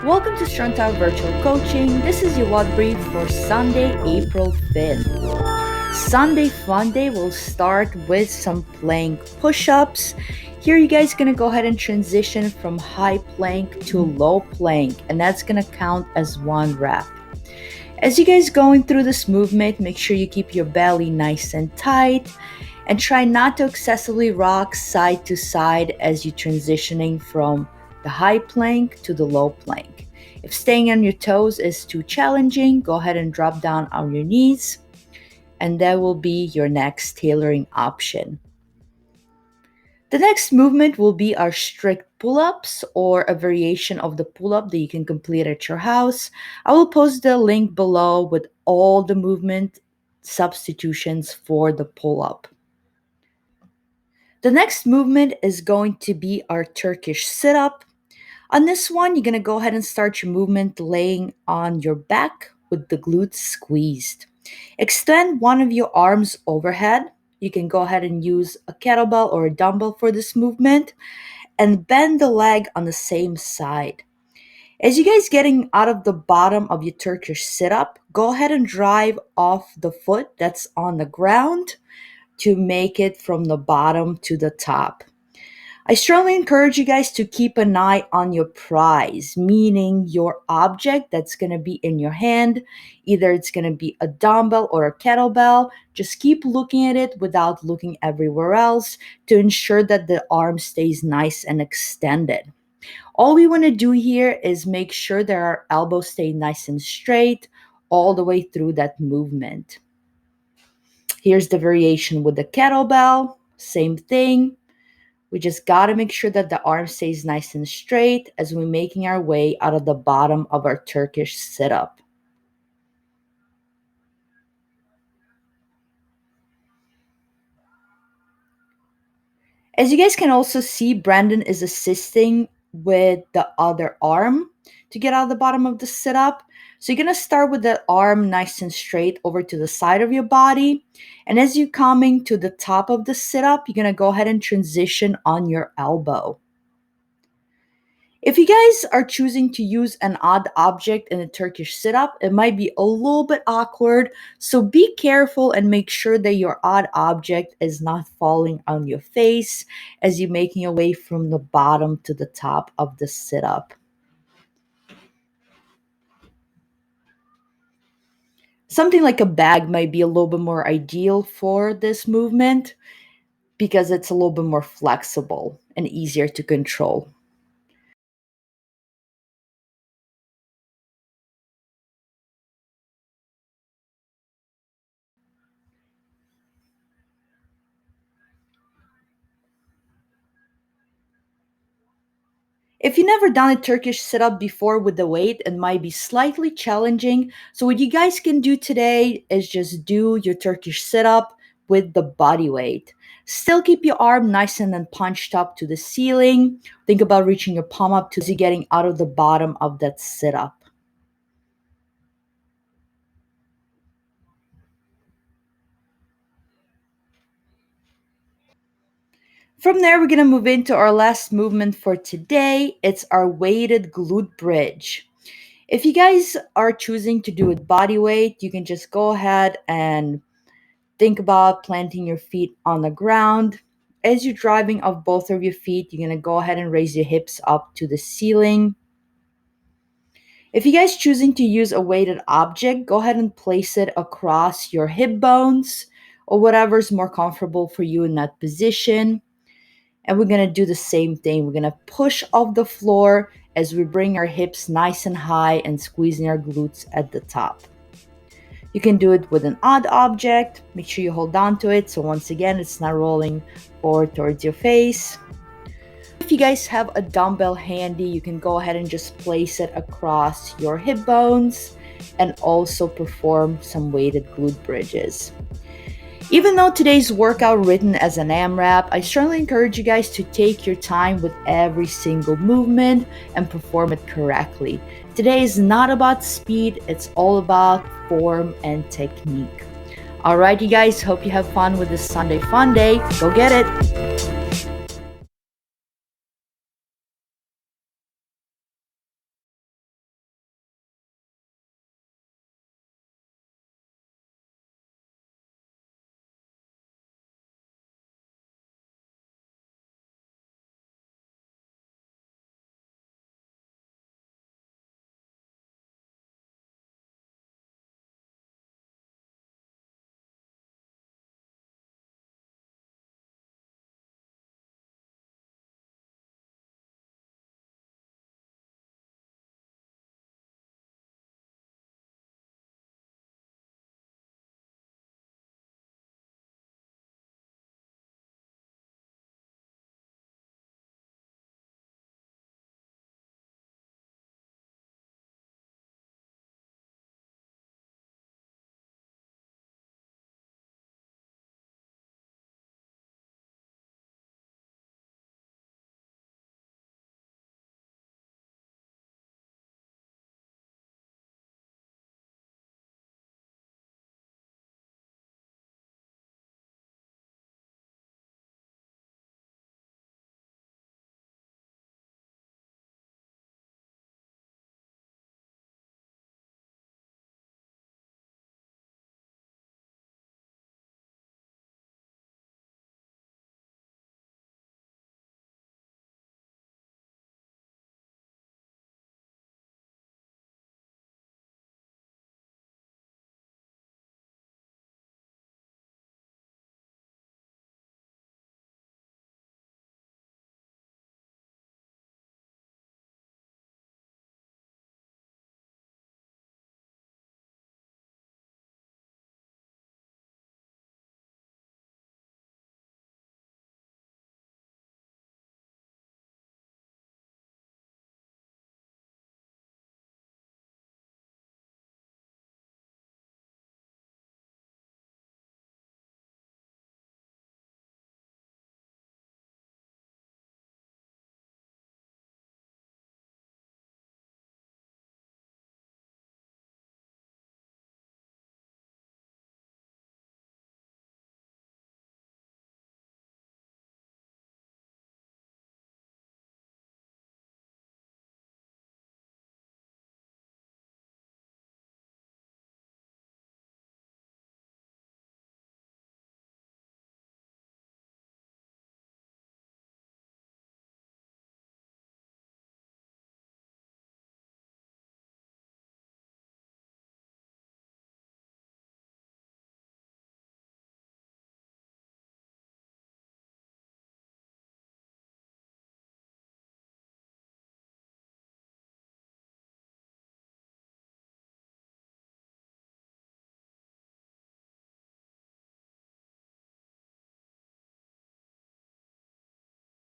Welcome to Strong Tower Virtual Coaching. This is your WOD brief for Sunday, April 5th. Sunday Fun Day will start with some plank push-ups. Here you guys gonna go ahead and transition from high plank to low plank, and that's gonna count as one rep. As you guys going through this movement, make sure you keep your belly nice and tight and try not to excessively rock side to side as you're transitioning from the high plank to the low plank. If staying on your toes is too challenging, go ahead and drop down on your knees, and that will be your next tailoring option. The next movement will be our strict pull-ups, or a variation of the pull-up that you can complete at your house. I will post the link below with all the movement substitutions for the pull-up. The next movement is going to be our Turkish sit-up. On this one, you're going to go ahead and start your movement laying on your back with the glutes squeezed. Extend one of your arms overhead. You can go ahead and use a kettlebell or a dumbbell for this movement, and bend the leg on the same side. As you guys getting out of the bottom of your Turkish sit-up, go ahead and drive off the foot that's on the ground to make it from the bottom to the top. I strongly encourage you guys to keep an eye on your prize, meaning your object that's going to be in your hand. Either it's going to be a dumbbell or a kettlebell. Just keep looking at it without looking everywhere else to ensure that the arm stays nice and extended. All we want to do here is make sure that our elbows stay nice and straight all the way through that movement. Here's the variation with the kettlebell. Same thing. We just got to make sure that the arm stays nice and straight as we're making our way out of the bottom of our Turkish sit-up. As you guys can also see, Brandon is assisting with the other arm to get out of the bottom of the sit-up. So you're going to start with the arm nice and straight over to the side of your body. And as you're coming to the top of the sit-up, you're going to go ahead and transition on your elbow. If you guys are choosing to use an odd object in a Turkish sit-up, it might be a little bit awkward, so be careful and make sure that your odd object is not falling on your face as you're making your way from the bottom to the top of the sit-up. Something like a bag might be a little bit more ideal for this movement because it's a little bit more flexible and easier to control. If you've never done a Turkish sit-up before with the weight, it might be slightly challenging. So what you guys can do today is just do your Turkish sit-up with the body weight. Still keep your arm nice and then punched up to the ceiling. Think about reaching your palm up to you getting out of the bottom of that sit-up. From there, we're going to move into our last movement for today. It's our weighted glute bridge. If you guys are choosing to do it body weight, you can just go ahead and think about planting your feet on the ground. As you're driving off both of your feet, you're going to go ahead and raise your hips up to the ceiling. If you guys choosing to use a weighted object, go ahead and place it across your hip bones or whatever's more comfortable for you in that position. And we're going to do the same thing. We're going to push off the floor as we bring our hips nice and high and squeezing our glutes at the top. You can do it with an odd object. Make sure you hold on to it so once again it's not rolling forward towards your face. If you guys have a dumbbell handy, you can go ahead and just place it across your hip bones and also perform some weighted glute bridges. Even though today's workout written as an AMRAP, I strongly encourage you guys to take your time with every single movement and perform it correctly. Today is not about speed, it's all about form and technique. Alright, you guys, hope you have fun with this Sunday Fun Day. Go get it!